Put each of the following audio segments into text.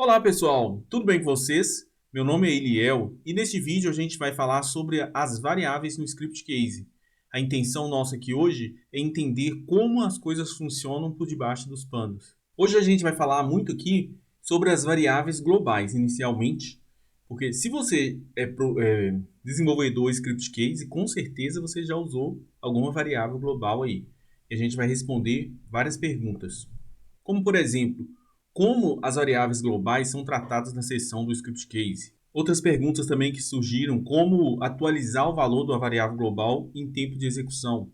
Olá pessoal, tudo bem com vocês? Meu nome é Eliel e neste vídeo a gente vai falar sobre as variáveis no Script Case. A intenção nossa aqui hoje é entender como as coisas funcionam por debaixo dos panos. Hoje a gente vai falar muito aqui sobre as variáveis globais inicialmente, porque se você é desenvolvedor Script Case, com certeza você já usou alguma variável global aí. E a gente vai responder várias perguntas. Como por exemplo, como as variáveis globais são tratadas na seção do Script Case. Outras perguntas também que surgiram, como atualizar o valor da variável global em tempo de execução.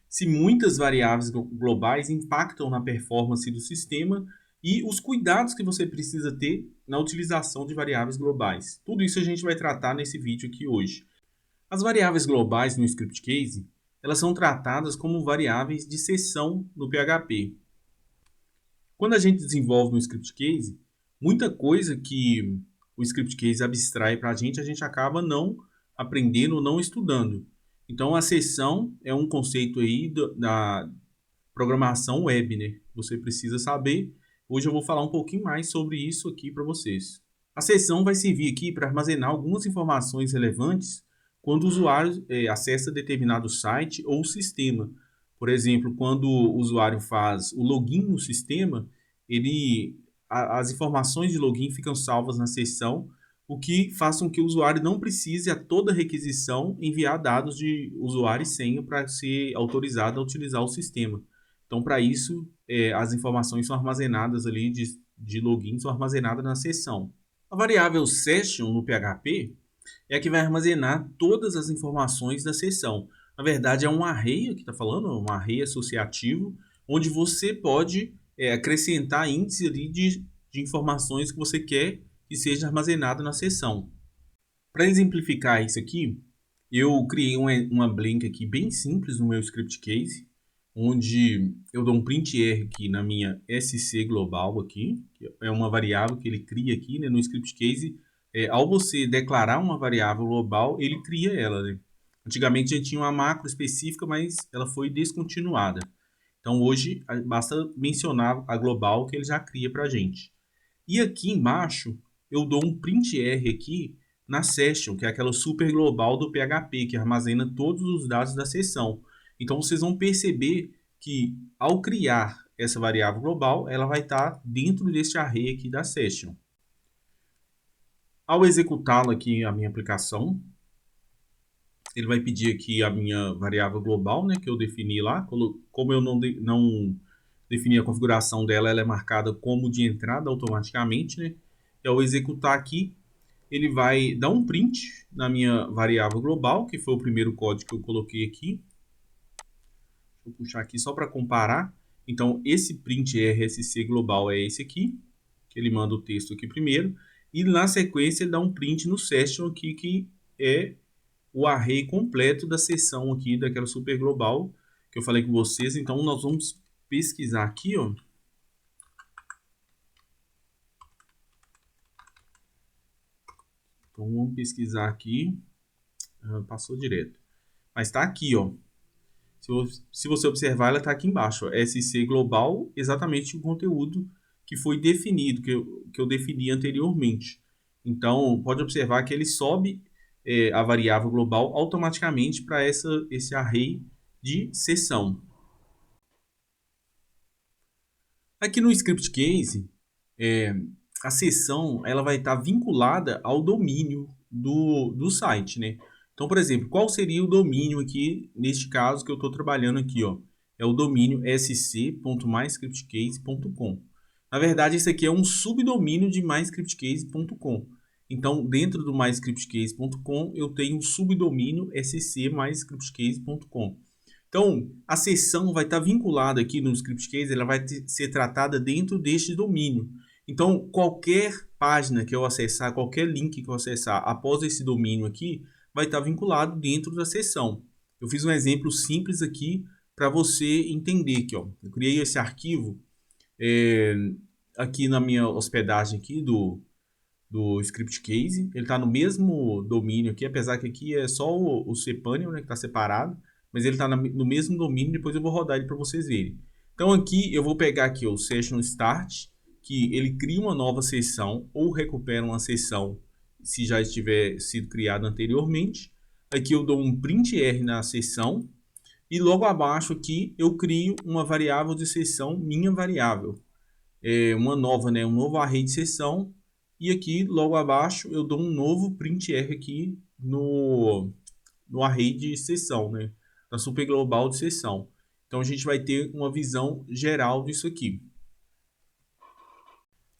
Se muitas variáveis globais impactam na performance do sistema e os cuidados que você precisa ter na utilização de variáveis globais. Tudo isso a gente vai tratar nesse vídeo aqui hoje. As variáveis globais no Script Case, elas são tratadas como variáveis de seção no PHP. Quando a gente desenvolve no Script Case, muita coisa que o Script Case abstrai para a gente acaba não aprendendo, não estudando. Então, a seção é um conceito aí da programação web, né? Você precisa saber. Hoje eu vou falar um pouquinho mais sobre isso aqui para vocês. A seção vai servir aqui para armazenar algumas informações relevantes quando o usuário acessa determinado site ou sistema. Por exemplo, quando o usuário faz o login no sistema, as informações de login ficam salvas na seção, o que faz com que o usuário não precise a toda requisição enviar dados de usuário e senha para ser autorizado a utilizar o sistema. Então, para isso, as informações são armazenadas ali de login, são armazenadas na seção. A variável session no PHP é a que vai armazenar todas as informações da seção. Na verdade, é um array que está falando, um array associativo, onde você pode acrescentar índice ali de informações que você quer que seja armazenado na seção. Para exemplificar isso aqui, eu criei uma blink aqui bem simples no meu script case, onde eu dou um print R aqui na minha SC global aqui, que é uma variável que ele cria aqui, né, no script case. Ao você declarar uma variável global, ele cria ela, né? Antigamente já tinha uma macro específica, mas ela foi descontinuada. Então hoje basta mencionar a global que ele já cria para a gente. E aqui embaixo eu dou um print R aqui na session, que é aquela super global do PHP, que armazena todos os dados da sessão. Então vocês vão perceber que ao criar essa variável global, ela vai estar dentro deste array aqui da session. Ao executá-lo aqui a minha aplicação, ele vai pedir aqui a minha variável global, né, que eu defini lá. Como eu não defini a configuração dela, ela é marcada como de entrada automaticamente, né? E ao executar aqui, ele vai dar um print na minha variável global, que foi o primeiro código que eu coloquei aqui. Vou puxar aqui só para comparar. Então, esse print RSC global é esse aqui, que ele manda o texto aqui primeiro. E na sequência ele dá um print no session aqui, que é o array completo da seção aqui daquela super global que eu falei com vocês. Então, nós vamos pesquisar aqui, ó. Então, vamos pesquisar aqui. Passou direto. Mas está aqui, ó. Se você observar, ela está aqui embaixo. Ó. SC global, exatamente o conteúdo que foi definido, que eu defini anteriormente. Então, pode observar que ele sobe a variável global automaticamente para esse array de seção. Aqui no script case, a seção ela vai estar vinculada ao domínio do site, né? Então, por exemplo, qual seria o domínio aqui, neste caso que eu estou trabalhando aqui, ó? É o domínio sc.myscriptcase.com. Na verdade, esse aqui é um subdomínio de myscriptcase.com. Então, dentro do myscriptcase.com, eu tenho um subdomínio sc.myscriptcase.com. Então, a seção vai estar vinculada aqui no script case, ela vai ser tratada dentro deste domínio. Então, qualquer página que eu acessar, qualquer link que eu acessar após esse domínio aqui, vai estar vinculado dentro da seção. Eu fiz um exemplo simples aqui para você entender aqui, ó. Eu criei esse arquivo aqui na minha hospedagem aqui do script case. Ele está no mesmo domínio aqui, apesar que aqui é só o cPanel, né, que está separado. Mas ele está no mesmo domínio, depois eu vou rodar ele para vocês verem. Então aqui eu vou pegar aqui o Session Start que ele cria uma nova seção ou recupera uma seção se já estiver sido criada anteriormente. Aqui eu dou um print R na seção e logo abaixo aqui eu crio uma variável de seção minha variável, uma nova, né, um novo array de seção. E aqui logo abaixo eu dou um novo print R aqui no array de seção, né, na super global de seção. Então a gente vai ter uma visão geral disso aqui.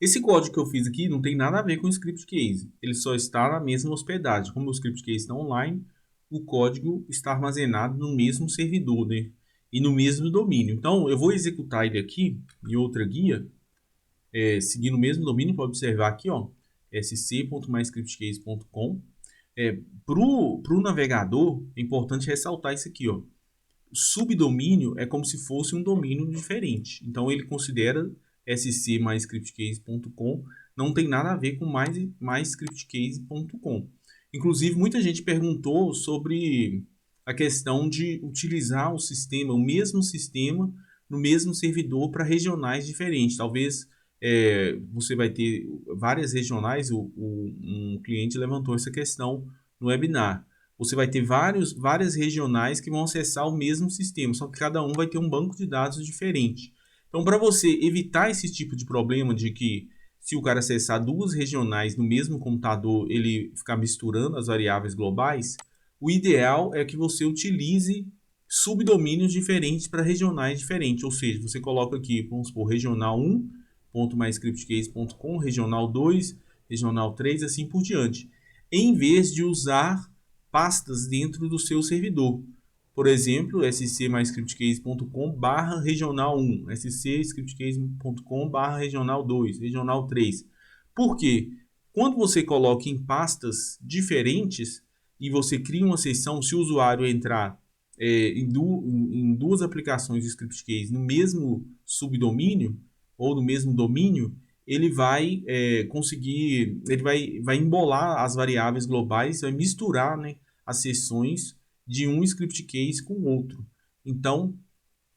Esse código que eu fiz aqui não tem nada a ver com o script case, ele só está na mesma hospedagem. Como o script case está online, o código está armazenado no mesmo servidor, né? E no mesmo domínio. Então eu vou executar ele aqui em outra guia, seguindo o mesmo domínio, para observar aqui, ó, sc.myscriptcase.com. Para o navegador, é importante ressaltar isso aqui, ó. O subdomínio é como se fosse um domínio diferente. Então ele considera sc.myscriptcase.com, não tem nada a ver com myscriptcase.com. Inclusive, muita gente perguntou sobre a questão de utilizar o mesmo sistema, no mesmo servidor para regionais diferentes. Talvez você vai ter várias regionais, um cliente levantou essa questão no webinar. Você vai ter várias regionais que vão acessar o mesmo sistema, só que cada um vai ter um banco de dados diferente. Então, para você evitar esse tipo de problema de que se o cara acessar duas regionais no mesmo computador, ele ficar misturando as variáveis globais, o ideal é que você utilize subdomínios diferentes para regionais diferentes. Ou seja, você coloca aqui, vamos supor, regional 1.myscriptcase.com, regional 2, regional 3, assim por diante, em vez de usar pastas dentro do seu servidor. Por exemplo, sc.myscriptcase.com/regional1, sc.scriptcase.com/regional2, regional 3. Por quê? Quando você coloca em pastas diferentes e você cria uma seção, se o usuário entrar em duas aplicações de scriptcase no mesmo subdomínio ou no mesmo domínio, ele vai conseguir, ele vai embolar as variáveis globais, vai misturar, né, as seções de um script case com o outro. Então,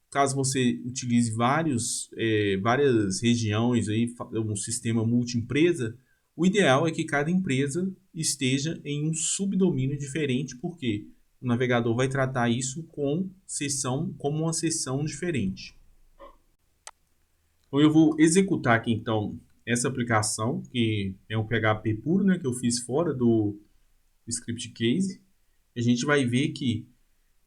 caso você utilize várias regiões, aí, um sistema multi-empresa, o ideal é que cada empresa esteja em um subdomínio diferente, porque o navegador vai tratar isso como uma seção diferente. Então, eu vou executar aqui, então, essa aplicação, que é um PHP puro, né, que eu fiz fora do script case. A gente vai ver que,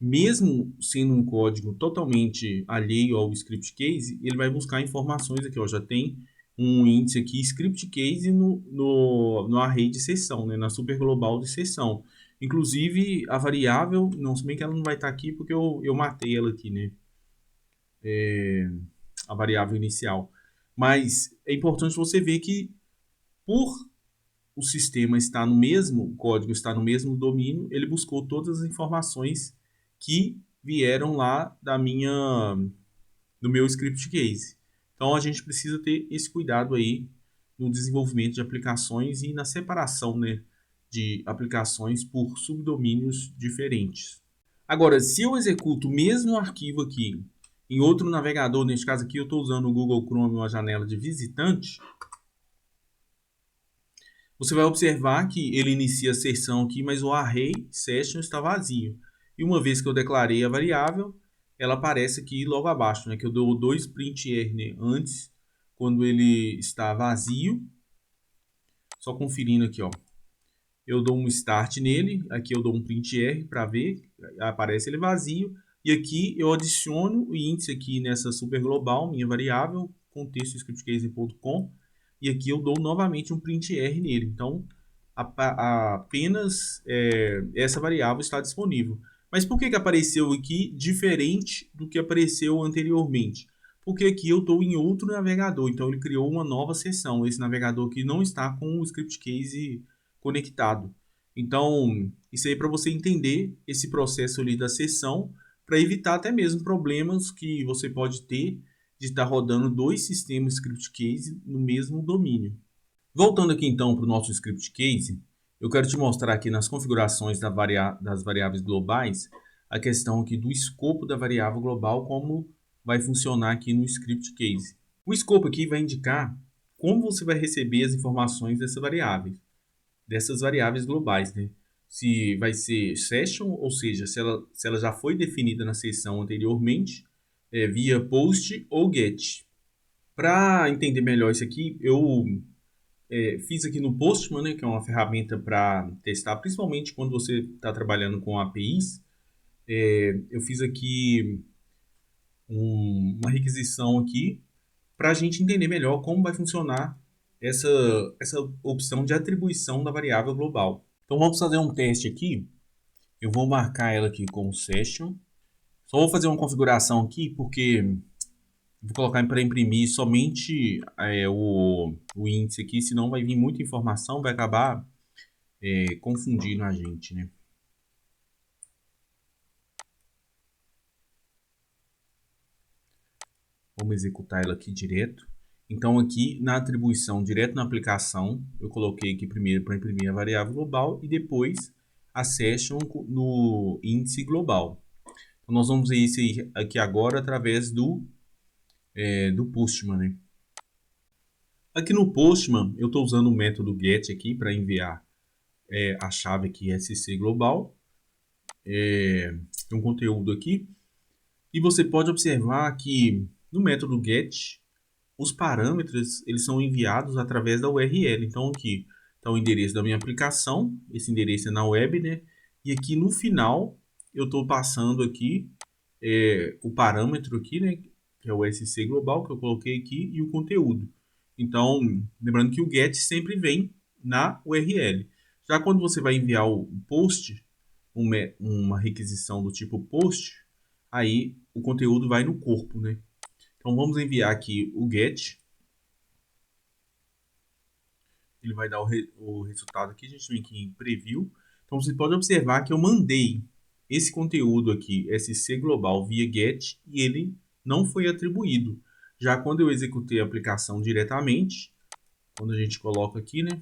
mesmo sendo um código totalmente alheio ao script case, ele vai buscar informações aqui, ó, já tem um índice aqui, script case no array de seção, né, na super global de seção. Inclusive, a variável, não, se bem que ela não vai estar aqui porque eu matei ela aqui, né, a variável inicial. Mas é importante você ver que, por o sistema está no mesmo, o código está no mesmo domínio, ele buscou todas as informações que vieram lá do meu script case. Então a gente precisa ter esse cuidado aí no desenvolvimento de aplicações e na separação, né, de aplicações por subdomínios diferentes. Agora, se eu executo o mesmo arquivo aqui em outro navegador, neste caso aqui eu estou usando o Google Chrome, uma janela de visitante, você vai observar que ele inicia a seção aqui, mas o array session está vazio. E uma vez que eu declarei a variável, ela aparece aqui logo abaixo, né, que eu dou 2 print R, né, antes, quando ele está vazio. Só conferindo aqui, ó. Eu dou um start nele, aqui eu dou um print R para ver, aparece ele vazio. E aqui eu adiciono o índice aqui nessa super global, minha variável, contexto scriptcase.com. E aqui eu dou novamente um print R nele. Então, apenas essa variável está disponível. Mas por que apareceu aqui diferente do que apareceu anteriormente? Porque aqui eu estou em outro navegador, então ele criou uma nova seção. Esse navegador aqui não está com o script case conectado. Então, isso aí é para você entender esse processo ali da seção, para evitar até mesmo problemas que você pode ter de estar rodando dois sistemas script case no mesmo domínio. Voltando aqui então para o nosso script case, eu quero te mostrar aqui nas configurações das variáveis globais a questão aqui do escopo da variável global, como vai funcionar aqui no script case. O escopo aqui vai indicar como você vai receber as informações dessas variáveis globais, né? Se vai ser session, ou seja, se ela já foi definida na sessão anteriormente, via post ou get. Para entender melhor isso aqui, eu fiz aqui no Postman, né, que é uma ferramenta para testar, principalmente quando você está trabalhando com APIs. Eu fiz aqui uma requisição aqui para a gente entender melhor como vai funcionar essa, essa opção de atribuição da variável global. Então vamos fazer um teste aqui. Eu vou marcar ela aqui como session. Só vou fazer uma configuração aqui porque vou colocar para imprimir somente o índice aqui, senão vai vir muita informação, vai acabar confundindo a gente, né? Vamos executar ela aqui direto. Então aqui na atribuição, direto na aplicação, eu coloquei aqui primeiro para imprimir a variável global e depois a session no índice global. Então nós vamos ver isso aqui agora através do Postman, né? Aqui no Postman, eu estou usando o método get aqui para enviar a chave aqui SC global. Tem um conteúdo aqui. E você pode observar que no método get, os parâmetros eles são enviados através da URL. Então aqui está o endereço da minha aplicação, esse endereço é na web, né? E aqui no final eu estou passando aqui o parâmetro aqui, né? Que é o SC global que eu coloquei aqui e o conteúdo. Então, lembrando que o get sempre vem na URL. Já quando você vai enviar o post, uma requisição do tipo post, aí o conteúdo vai no corpo, né? Então vamos enviar aqui o get. Ele vai dar o resultado aqui. A gente vem aqui em preview. Então você pode observar que eu mandei esse conteúdo aqui, SC global, via get, e ele não foi atribuído. Já quando eu executei a aplicação diretamente, quando a gente coloca aqui, né?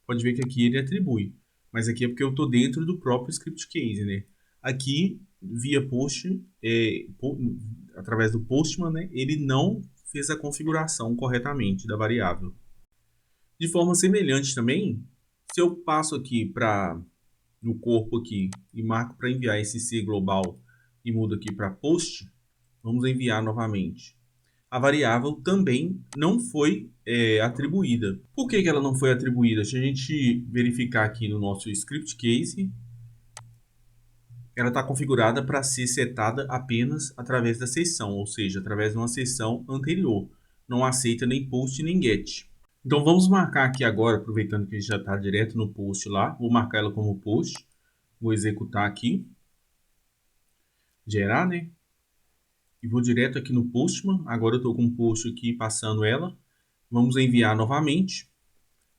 Pode ver que aqui ele atribui. Mas aqui é porque eu estou dentro do próprio script case, né? Aqui, via post, através do Postman, né? Ele não fez a configuração corretamente da variável. De forma semelhante também, se eu passo aqui no corpo aqui e marco para enviar esse C global e mudo aqui para post, vamos enviar novamente. A variável também não foi atribuída. Por que ela não foi atribuída? Se a gente verificar aqui no nosso script case, ela está configurada para ser setada apenas através da sessão, ou seja, através de uma sessão anterior. Não aceita nem post nem get. Então vamos marcar aqui agora, aproveitando que a gente já está direto no post lá, vou marcar ela como post, vou executar aqui, gerar, né? E vou direto aqui no Postman, agora eu estou com o post aqui passando ela, vamos enviar novamente,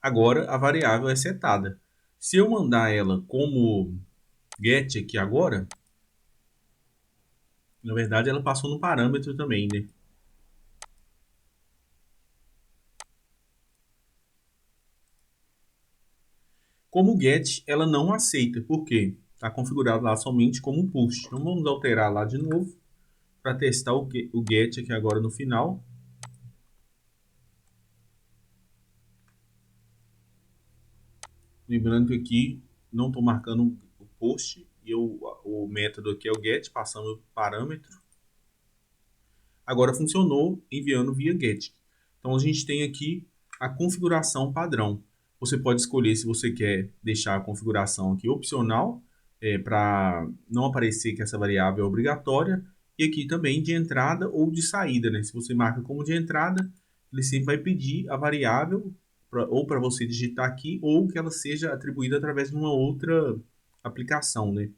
agora a variável é setada. Se eu mandar ela como get aqui agora, na verdade ela passou no parâmetro também, né? Como get, ela não aceita, por quê? Está configurado lá somente como post. Então vamos alterar lá de novo para testar o get aqui agora no final. Lembrando que aqui não estou marcando o post e o método aqui é o get, passando o parâmetro. Agora funcionou enviando via get. Então a gente tem aqui a configuração padrão. Você pode escolher se você quer deixar a configuração aqui opcional, para não aparecer que essa variável é obrigatória, e aqui também de entrada ou de saída, né? Se você marca como de entrada, ele sempre vai pedir a variável ou para você digitar aqui, ou que ela seja atribuída através de uma outra aplicação, né?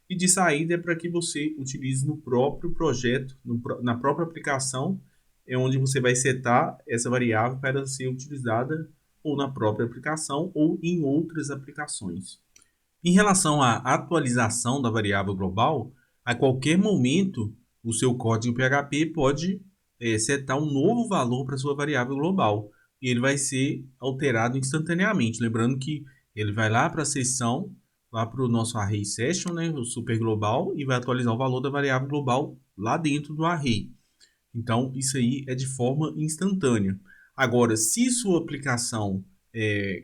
E de saída é para que você utilize no próprio projeto, na própria aplicação, é onde você vai setar essa variável para ser utilizada ou na própria aplicação ou em outras aplicações. Em relação à atualização da variável global, a qualquer momento o seu código PHP pode setar um novo valor para sua variável global e ele vai ser alterado instantaneamente. Lembrando que ele vai lá para a seção, lá para o nosso array session, né, o super global, e vai atualizar o valor da variável global lá dentro do array. Então, isso aí é de forma instantânea. Agora, se sua aplicação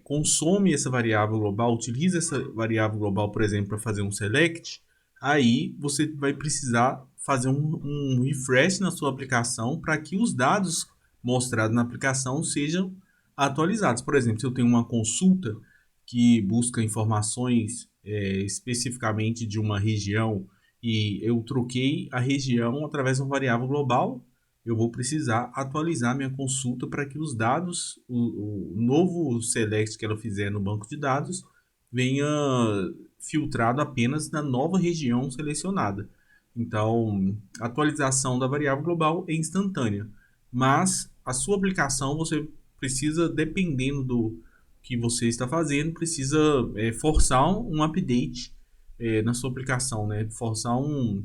consome essa variável global, utiliza essa variável global, por exemplo, para fazer um select, aí você vai precisar fazer um refresh na sua aplicação para que os dados mostrados na aplicação sejam atualizados. Por exemplo, se eu tenho uma consulta que busca informações especificamente de uma região e eu troquei a região através de uma variável global, eu vou precisar atualizar minha consulta para que os dados, o novo select que ela fizer no banco de dados, venha filtrado apenas na nova região selecionada. Então, a atualização da variável global é instantânea, mas a sua aplicação você precisa, dependendo do que você está fazendo, precisa forçar um update na sua aplicação, né? Forçar um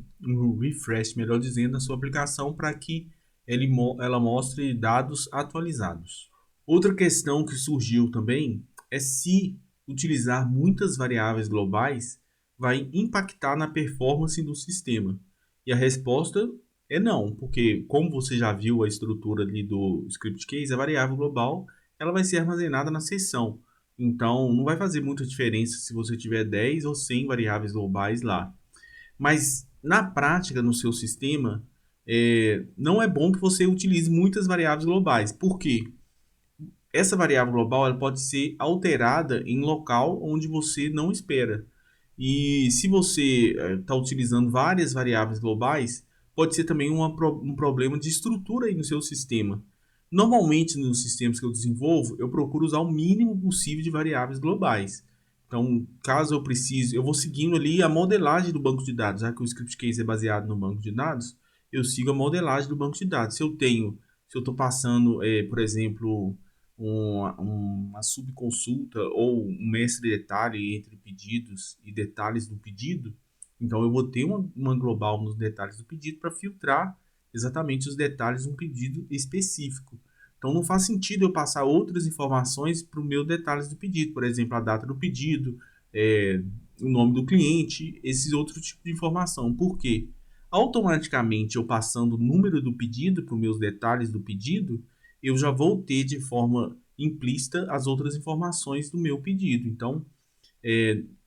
refresh, melhor dizendo, na sua aplicação para que ela mostre dados atualizados. Outra questão que surgiu também é se utilizar muitas variáveis globais vai impactar na performance do sistema. E a resposta é não, porque como você já viu a estrutura ali do script case, a variável global ela vai ser armazenada na seção. Então não vai fazer muita diferença se você tiver 10 ou 100 variáveis globais lá. Mas na prática, no seu sistema, não é bom que você utilize muitas variáveis globais. Por quê? Essa variável global ela pode ser alterada em local onde você não espera. E se você está utilizando várias variáveis globais, pode ser também um problema de estrutura aí no seu sistema. Normalmente, nos sistemas que eu desenvolvo, eu procuro usar o mínimo possível de variáveis globais. Então, caso eu precise, eu vou seguindo ali a modelagem do banco de dados, já que o script case é baseado no banco de dados, eu sigo a modelagem do banco de dados. Se eu estou passando, por exemplo, uma subconsulta ou um mestre detalhe entre pedidos e detalhes do pedido, então eu vou ter uma global nos detalhes do pedido para filtrar exatamente os detalhes de um pedido específico. Então não faz sentido eu passar outras informações para os meus detalhes do pedido, por exemplo, a data do pedido, o nome do cliente, esses outros tipos de informação. Por quê? Automaticamente eu passando o número do pedido para os meus detalhes do pedido, eu já vou ter de forma implícita as outras informações do meu pedido. Então,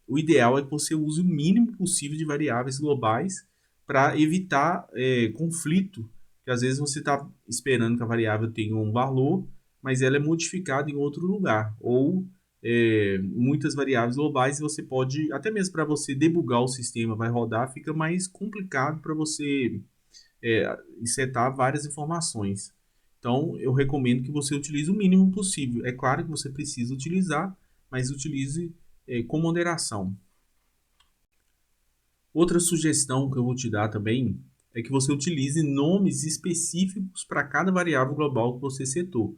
o ideal é que você use o mínimo possível de variáveis globais para evitar conflito, que às vezes você está esperando que a variável tenha um valor, mas ela é modificada em outro lugar, ou muitas variáveis globais, e você pode, até mesmo para você debugar o sistema, vai rodar, fica mais complicado para você setar várias informações. Então, eu recomendo que você utilize o mínimo possível. É claro que você precisa utilizar, mas utilize com moderação. Outra sugestão que eu vou te dar também é que você utilize nomes específicos para cada variável global que você setou.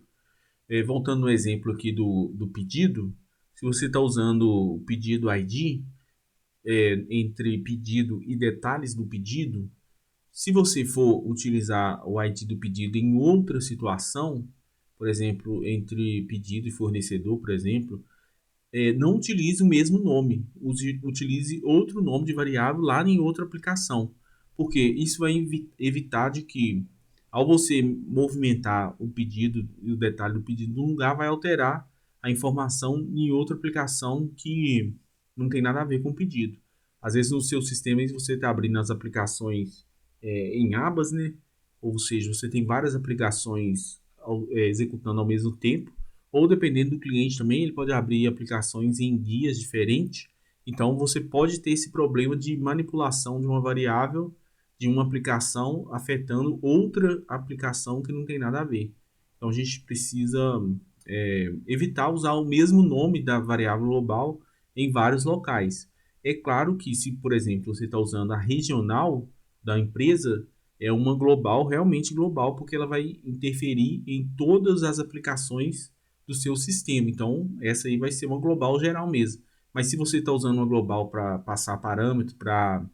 Voltando no exemplo aqui do pedido, se você está usando o pedido ID, entre pedido e detalhes do pedido, se você for utilizar o ID do pedido em outra situação, por exemplo, entre pedido e fornecedor, por exemplo, não utilize o mesmo nome, utilize outro nome de variável lá em outra aplicação, porque isso vai evitar de que, ao você movimentar o pedido e o detalhe do pedido de um lugar, vai alterar a informação em outra aplicação que não tem nada a ver com o pedido. Às vezes no seu sistema você está abrindo as aplicações em abas, né? Ou seja, você tem várias aplicações executando ao mesmo tempo, ou dependendo do cliente também, ele pode abrir aplicações em guias diferentes. Então você pode ter esse problema de manipulação de uma variável de uma aplicação afetando outra aplicação que não tem nada a ver. Então a gente precisa evitar usar o mesmo nome da variável global em vários locais. É claro que se, por exemplo, você está usando a regional da empresa, é uma global, realmente global, porque ela vai interferir em todas as aplicações do seu sistema. Então, essa aí vai ser uma global geral mesmo. Mas se você está usando uma global para passar parâmetro, para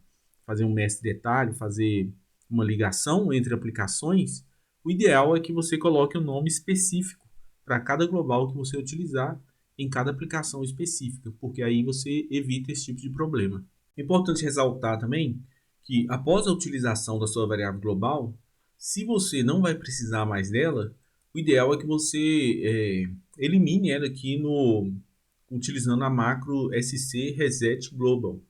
fazer um mestre detalhe, fazer uma ligação entre aplicações, o ideal é que você coloque um nome específico para cada global que você utilizar em cada aplicação específica, porque aí você evita esse tipo de problema. É importante ressaltar também que após a utilização da sua variável global, se você não vai precisar mais dela, o ideal é que você elimine ela aqui utilizando a macro sc reset global.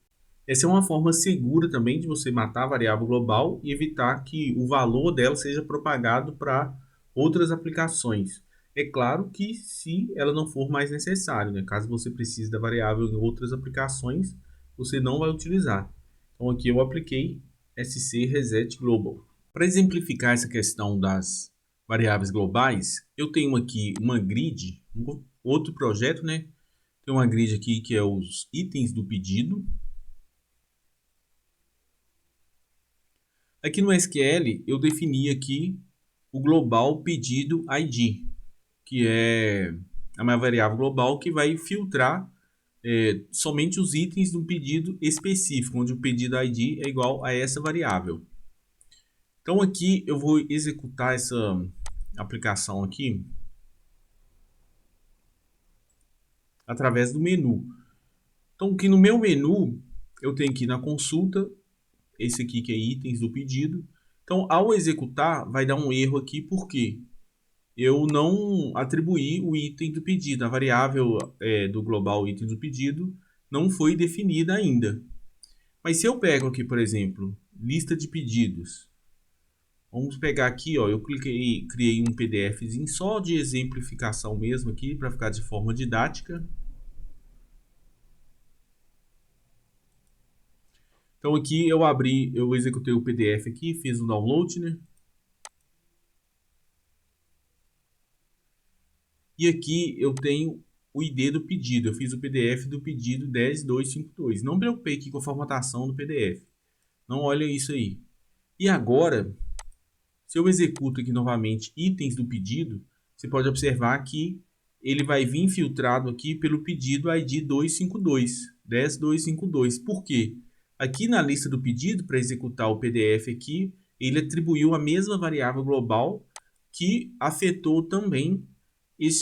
Essa é uma forma segura também de você matar a variável global e evitar que o valor dela seja propagado para outras aplicações. É claro que se ela não for mais necessária, né? Caso você precise da variável em outras aplicações, você não vai utilizar. Então aqui eu apliquei sc reset global. Para exemplificar essa questão das variáveis globais, eu tenho aqui uma grid, outro projeto, né? Tem uma grid aqui que é os itens do pedido. Aqui no SQL, eu defini aqui o global pedido ID, que é a minha variável global que vai filtrar somente os itens de um pedido específico, onde o pedido ID é igual a essa variável. Então aqui eu vou executar essa aplicação aqui através do menu. Então aqui no meu menu, eu tenho aqui na consulta, esse aqui que é itens do pedido. Então ao executar, vai dar um erro aqui, porque eu não atribuí o item do pedido. A variável do global item do pedido não foi definida ainda. Mas se eu pego aqui, por exemplo, lista de pedidos. Vamos pegar aqui, ó, eu criei um PDFzinho só de exemplificação mesmo aqui, para ficar de forma didática. Então aqui eu executei o PDF aqui, fiz o download, né? E aqui eu tenho o ID do pedido. Eu fiz o PDF do pedido 10252. Não me preocupei aqui com a formatação do PDF. Não olha isso aí. E agora, se eu executo aqui novamente itens do pedido, você pode observar que ele vai vir filtrado aqui pelo pedido ID 252, 10252. Por quê? Aqui na lista do pedido, para executar o PDF aqui, ele atribuiu a mesma variável global que afetou também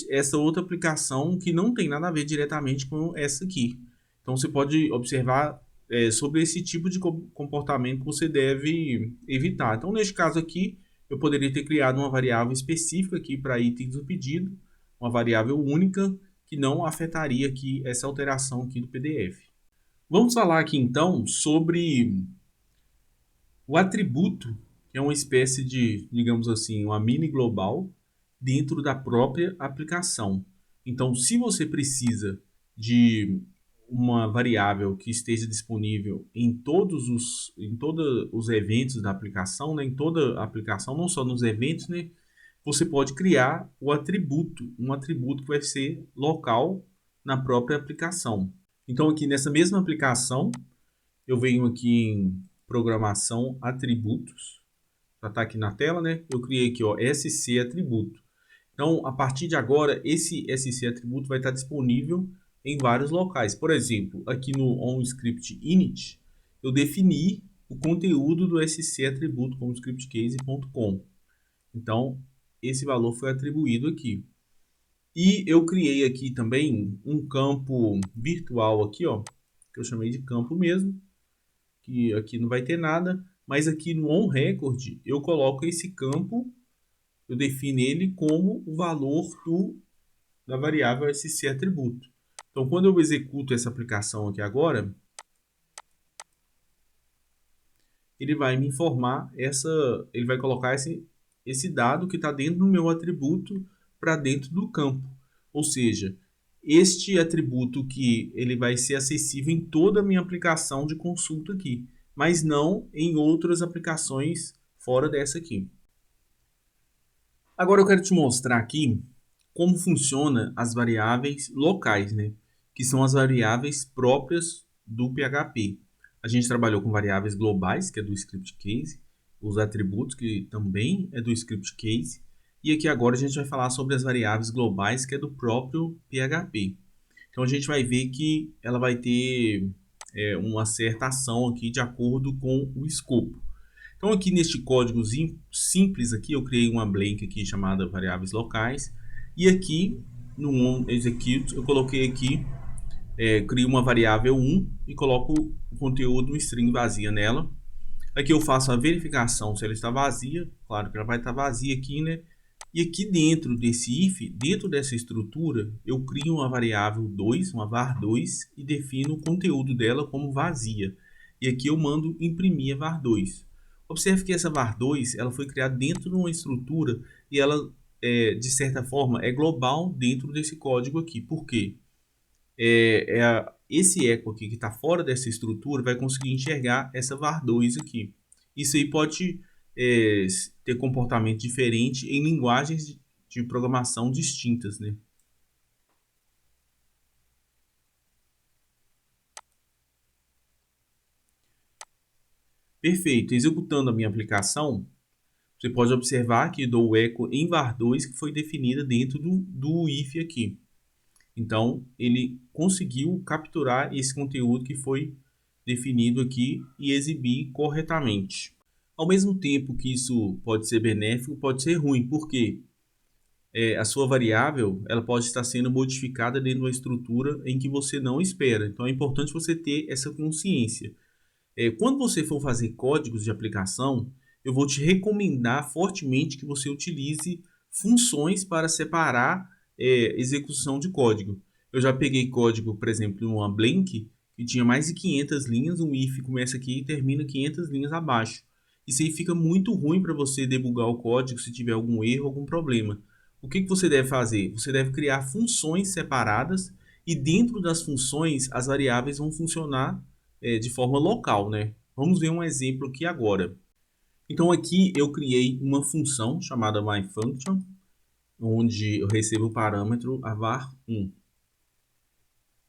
essa outra aplicação que não tem nada a ver diretamente com essa aqui. Então você pode observar sobre esse tipo de comportamento que você deve evitar. Então neste caso aqui, eu poderia ter criado uma variável específica aqui para itens do pedido, uma variável única que não afetaria aqui essa alteração aqui do PDF. Vamos falar aqui então sobre o atributo, que é uma espécie de, digamos assim, uma mini global dentro da própria aplicação. Então, se você precisa de uma variável que esteja disponível em todos os eventos da aplicação, né, em toda a aplicação, não só nos eventos, né, você pode criar um atributo que vai ser local na própria aplicação. Então, aqui nessa mesma aplicação, eu venho aqui em programação atributos, já está aqui na tela, né? Eu criei aqui, ó, SC atributo. Então, a partir de agora, esse SC atributo vai estar disponível em vários locais. Por exemplo, aqui no onScript init, eu defini o conteúdo do SC atributo como scriptcase.com. Então, esse valor foi atribuído aqui. E eu criei aqui também um campo virtual aqui, ó, que eu chamei de campo mesmo, que aqui não vai ter nada, mas aqui no onRecord eu coloco esse campo, eu defino ele como o valor da variável SC atributo. Então, quando eu executo essa aplicação aqui agora, ele vai me informar ele vai colocar esse dado que está dentro do meu atributo para dentro do campo. Ou seja, este atributo que ele vai ser acessível em toda a minha aplicação de consulta aqui, mas não em outras aplicações fora dessa aqui. Agora eu quero te mostrar aqui como funciona as variáveis locais, né? Que são as variáveis próprias do PHP. A gente trabalhou com variáveis globais, que é do script case, os atributos, que também é do script case, e aqui agora a gente vai falar sobre as variáveis globais, que é do próprio PHP. Então a gente vai ver que ela vai ter uma certa ação aqui de acordo com o escopo. Então aqui neste código simples aqui, eu criei uma blank aqui chamada variáveis locais, e aqui no onExecute eu coloquei aqui, crio uma variável 1 e coloco o conteúdo string vazia nela. Aqui eu faço a verificação se ela está vazia, claro que ela vai estar vazia aqui, né? E aqui dentro desse if, dentro dessa estrutura, eu crio uma variável 2, uma var2, e defino o conteúdo dela como vazia. E aqui eu mando imprimir a var2. Observe que essa var2 ela foi criada dentro de uma estrutura e ela, de certa forma, é global dentro desse código aqui. Por quê? Esse eco aqui que está fora dessa estrutura vai conseguir enxergar essa var2 aqui. Isso aí pode é, ter comportamento diferente em linguagens de programação distintas, né? Perfeito. Executando a minha aplicação, você pode observar que dou o eco em var2 que foi definida dentro do if aqui. Então, ele conseguiu capturar esse conteúdo que foi definido aqui e exibir corretamente. Ao mesmo tempo que isso pode ser benéfico, pode ser ruim, porque a sua variável ela pode estar sendo modificada dentro de uma estrutura em que você não espera. Então, é importante você ter essa consciência. Quando você for fazer códigos de aplicação, eu vou te recomendar fortemente que você utilize funções para separar execução de código. Eu já peguei código, por exemplo, em uma Blink, que tinha mais de 500 linhas, um if começa aqui e termina 500 linhas abaixo. Isso aí fica muito ruim para você debugar o código se tiver algum erro, algum problema. O que você deve fazer? Você deve criar funções separadas e dentro das funções as variáveis vão funcionar de forma local, né? Vamos ver um exemplo aqui agora. Então aqui eu criei uma função chamada myFunction, onde eu recebo o parâmetro var1.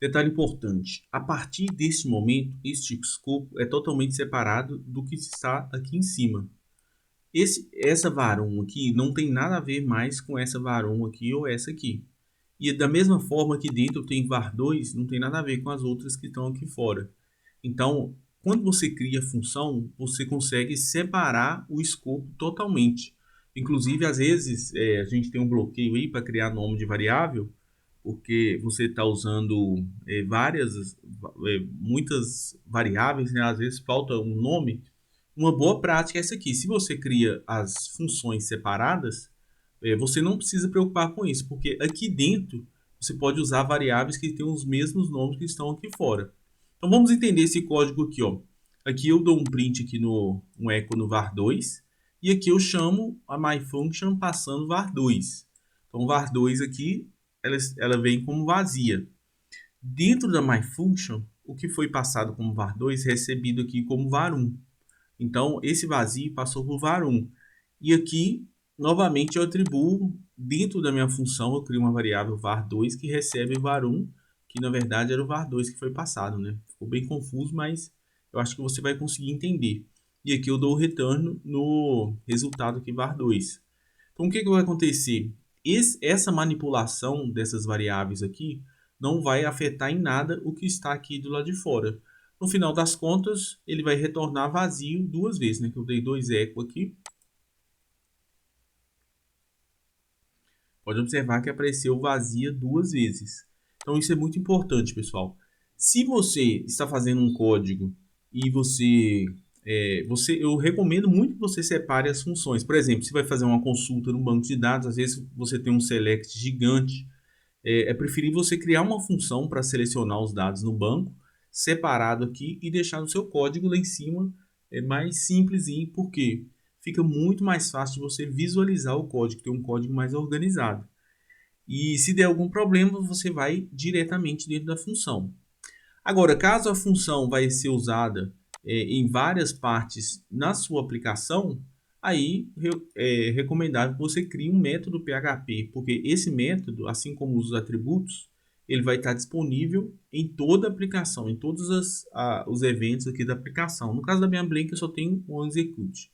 Detalhe importante, a partir desse momento, este escopo é totalmente separado do que está aqui em cima. Essa var1 aqui não tem nada a ver mais com essa var1 aqui ou essa aqui. E da mesma forma que dentro tem var2, não tem nada a ver com as outras que estão aqui fora. Então, quando você cria a função, você consegue separar o escopo totalmente. Inclusive, às vezes, a gente tem um bloqueio aí para criar nome de variável, porque você está usando muitas variáveis, né? Às vezes falta um nome. Uma boa prática é essa aqui. Se você cria as funções separadas, você não precisa preocupar com isso, porque aqui dentro você pode usar variáveis que têm os mesmos nomes que estão aqui fora. Então vamos entender esse código aqui, ó. Aqui eu dou um print aqui um eco no var2 e aqui eu chamo a myFunction passando var2. Então var2 aqui ela vem como vazia. Dentro da myFunction, o que foi passado como var2 é recebido aqui como var1. Então esse vazio passou por var1. E aqui novamente eu atribuo dentro da minha função, eu crio uma variável var2 que recebe var1, que na verdade era o var2 que foi passado, né? Ficou bem confuso, mas eu acho que você vai conseguir entender. E aqui eu dou o retorno no resultado aqui var2. Então o que vai acontecer? Essa manipulação dessas variáveis aqui não vai afetar em nada o que está aqui do lado de fora. No final das contas, ele vai retornar vazio duas vezes, né? Que eu dei 2 eco aqui. Pode observar que apareceu vazia duas vezes. Então isso é muito importante, pessoal. Se você está fazendo um código e eu recomendo muito que você separe as funções. Por exemplo, se vai fazer uma consulta no banco de dados, às vezes você tem um select gigante. É preferível você criar uma função para selecionar os dados no banco, separado aqui e deixar no seu código lá em cima. É mais simplesinho, porque fica muito mais fácil de você visualizar o código, ter um código mais organizado. E se der algum problema, você vai diretamente dentro da função. Agora, caso a função vai ser usada em várias partes na sua aplicação, aí é recomendável que você crie um método PHP, porque esse método, assim como os atributos, ele vai estar disponível em toda a aplicação, em todos os eventos aqui da aplicação. No caso da minha Blink, eu só tenho um execute.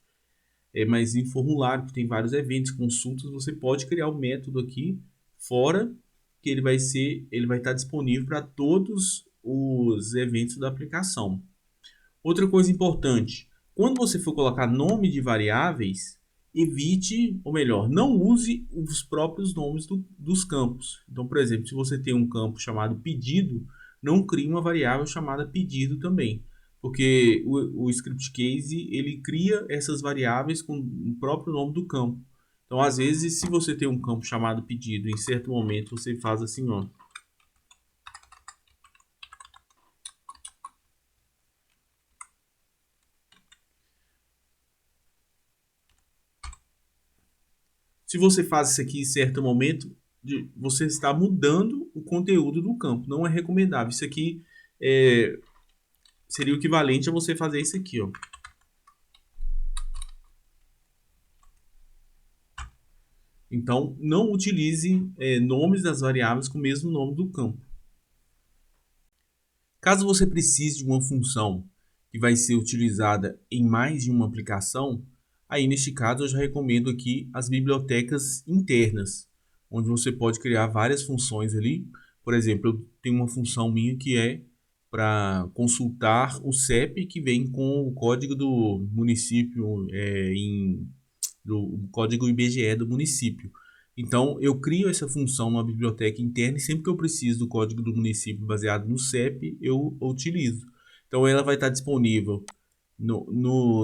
Mas em formulário, que tem vários eventos, consultas, você pode criar o método aqui fora, que ele vai estar disponível para todos os eventos da aplicação. Outra coisa importante, quando você for colocar nome de variáveis, evite, ou melhor, não use os próprios nomes dos campos. Então, por exemplo, se você tem um campo chamado pedido, não crie uma variável chamada pedido também, porque o script case ele cria essas variáveis com o próprio nome do campo. Então, às vezes, se você tem um campo chamado pedido, em certo momento você faz assim, ó. Se você faz isso aqui em certo momento, você está mudando o conteúdo do campo. Não é recomendável. Isso aqui seria o equivalente a você fazer isso aqui, ó. Então, não utilize nomes das variáveis com o mesmo nome do campo. Caso você precise de uma função que vai ser utilizada em mais de uma aplicação, aí neste caso eu já recomendo aqui as bibliotecas internas, onde você pode criar várias funções ali. Por exemplo, eu tenho uma função minha que é para consultar o CEP que vem com o código do município do código IBGE do município. Então, eu crio essa função numa biblioteca interna e sempre que eu preciso do código do município baseado no CEP, eu utilizo. Então, ela vai estar disponível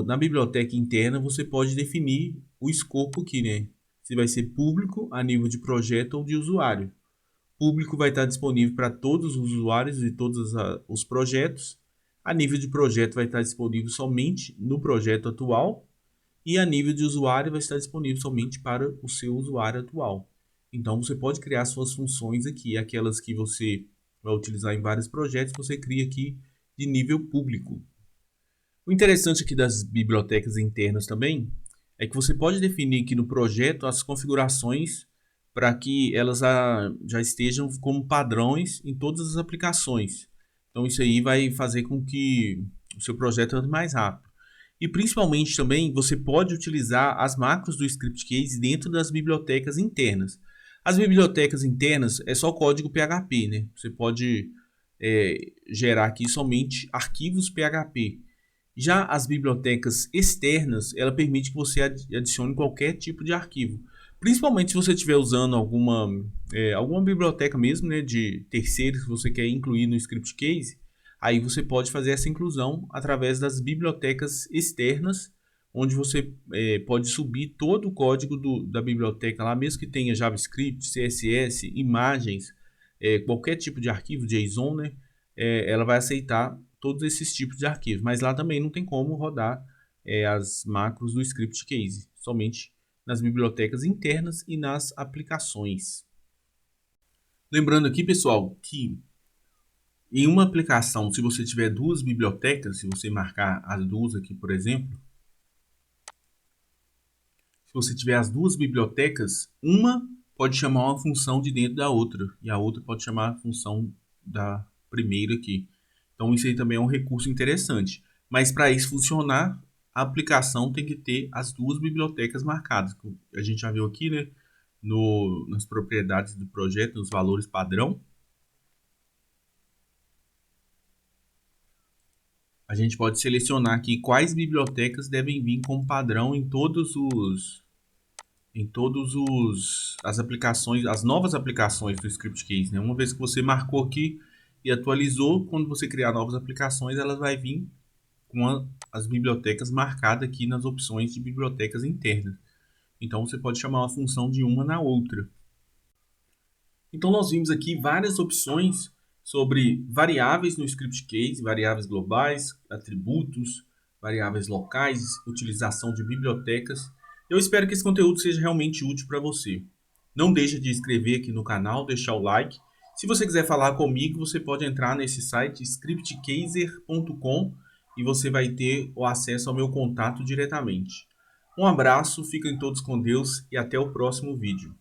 na biblioteca interna. Você pode definir o escopo aqui, né? Se vai ser público a nível de projeto ou de usuário. Público vai estar disponível para todos os usuários e todos os projetos. A nível de projeto vai estar disponível somente no projeto atual e a nível de usuário vai estar disponível somente para o seu usuário atual. Então você pode criar suas funções aqui, aquelas que você vai utilizar em vários projetos, você cria aqui de nível público. O interessante aqui das bibliotecas internas também é que você pode definir aqui no projeto as configurações para que elas já estejam como padrões em todas as aplicações. Então isso aí vai fazer com que o seu projeto ande mais rápido. E principalmente também você pode utilizar as macros do Scriptcase dentro das bibliotecas internas. As bibliotecas internas é só código PHP, né? Você pode gerar aqui somente arquivos PHP. Já as bibliotecas externas, ela permite que você adicione qualquer tipo de arquivo. Principalmente se você estiver usando alguma biblioteca mesmo, né, de terceiros que você quer incluir no Scriptcase, aí você pode fazer essa inclusão através das bibliotecas externas, onde você pode subir todo o código da biblioteca lá, mesmo que tenha JavaScript, CSS, imagens, qualquer tipo de arquivo, JSON, né, ela vai aceitar todos esses tipos de arquivos. Mas lá também não tem como rodar as macros do Scriptcase, somente nas bibliotecas internas e nas aplicações. Lembrando aqui, pessoal, que em uma aplicação, se você tiver duas bibliotecas, se você marcar as duas aqui, por exemplo, se você tiver as duas bibliotecas, uma pode chamar uma função de dentro da outra, e a outra pode chamar a função da primeira aqui. Então isso aí também é um recurso interessante. Mas para isso funcionar, a aplicação tem que ter as duas bibliotecas marcadas. A gente já viu aqui, né, nas propriedades do projeto, nos valores padrão. A gente pode selecionar aqui quais bibliotecas devem vir como padrão em todos as aplicações, as novas aplicações do Scriptcase, né? Uma vez que você marcou aqui e atualizou, quando você criar novas aplicações, elas vai vir com as bibliotecas marcadas aqui nas opções de bibliotecas internas. Então você pode chamar uma função de uma na outra. Então nós vimos aqui várias opções sobre variáveis no Scriptcase, variáveis globais, atributos, variáveis locais, utilização de bibliotecas. Eu espero que esse conteúdo seja realmente útil para você. Não deixe de inscrever aqui no canal, deixar o like. Se você quiser falar comigo, você pode entrar nesse site scriptcaser.com e você vai ter o acesso ao meu contato diretamente. Um abraço, fiquem todos com Deus e até o próximo vídeo.